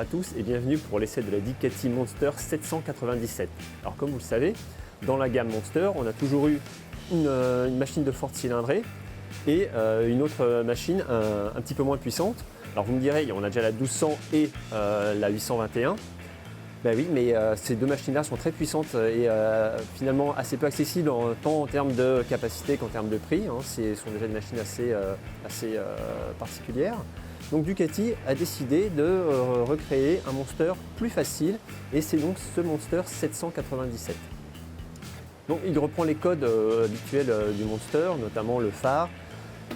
à tous et bienvenue pour l'essai de la Ducati Monster 797. Alors comme vous le savez, dans la gamme Monster, on a toujours eu une machine de forte cylindrée et une autre machine un petit peu moins puissante. Alors vous me direz, on a déjà la 1200 et la 821. Ben oui, mais ces deux machines-là sont très puissantes et finalement assez peu accessibles tant en termes de capacité qu'en termes de prix. Ce sont déjà des machines assez particulières. Donc Ducati a décidé de recréer un Monster plus facile et c'est donc ce Monster 797. Donc il reprend les codes habituels du Monster, notamment le phare,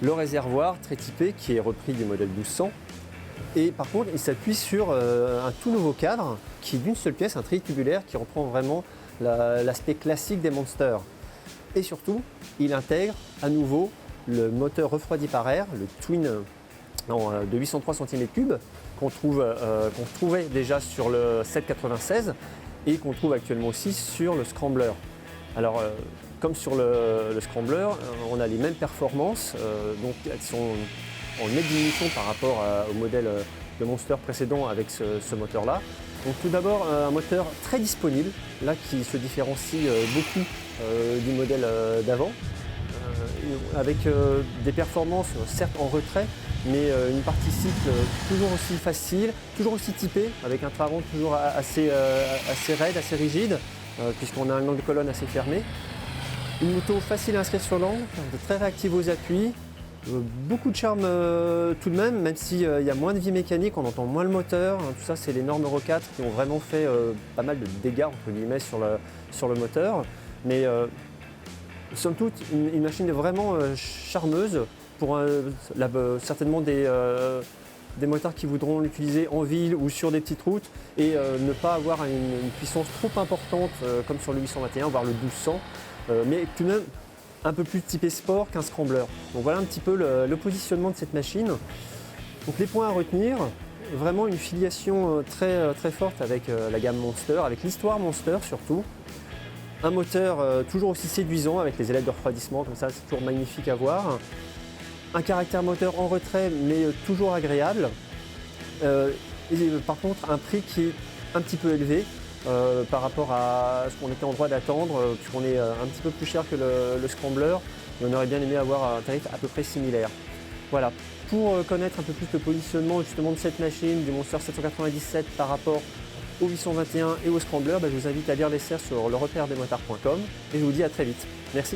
le réservoir très typé qui est repris du modèle 1200. Et par contre, il s'appuie sur un tout nouveau cadre qui est d'une seule pièce, un treillis tubulaire qui reprend vraiment l'aspect classique des Monsters. Et surtout, il intègre à nouveau le moteur refroidi par air, le Twin de 803 cm3 qu'on trouvait déjà sur le 796 et qu'on trouve actuellement aussi sur le Scrambler. Alors, comme sur le Scrambler, on a les mêmes performances, donc elles sont en nette diminution par rapport au modèle de Monster précédent avec ce moteur-là. Donc tout d'abord un moteur très disponible, là qui se différencie beaucoup du modèle d'avant, avec des performances certes en retrait, mais une partie cycle toujours aussi facile, toujours aussi typée, avec un train toujours assez raide, assez rigide, puisqu'on a un angle de colonne assez fermé. Une moto facile à inscrire sur l'angle, très réactive aux appuis. Beaucoup de charme tout de même s'il y a moins de vie mécanique, on entend moins le moteur. Tout ça, c'est les normes Euro 4 qui ont vraiment fait pas mal de dégâts entre guillemets sur le moteur. Mais somme toute, une machine vraiment charmeuse pour certainement des moteurs qui voudront l'utiliser en ville ou sur des petites routes et ne pas avoir une puissance trop importante comme sur le 821, voire le 1200. Mais tout de même, un peu plus typé sport qu'un Scrambler. Donc voilà un petit peu le positionnement de cette machine. Donc les points à retenir, vraiment une filiation très forte avec la gamme Monster, avec l'histoire Monster surtout. Un moteur toujours aussi séduisant avec les ailettes de refroidissement, comme ça c'est toujours magnifique à voir. Un caractère moteur en retrait mais toujours agréable. Et par contre un prix qui est un petit peu élevé. Par rapport à ce qu'on était en droit d'attendre, puisqu'on est un petit peu plus cher que le Scrambler, et on aurait bien aimé avoir un tarif à peu près similaire. Voilà, pour connaître un peu plus le positionnement justement de cette machine, du Monster 797 par rapport au 821 et au Scrambler, je vous invite à lire l'essai sur le repère-des-motards.com et je vous dis à très vite. Merci.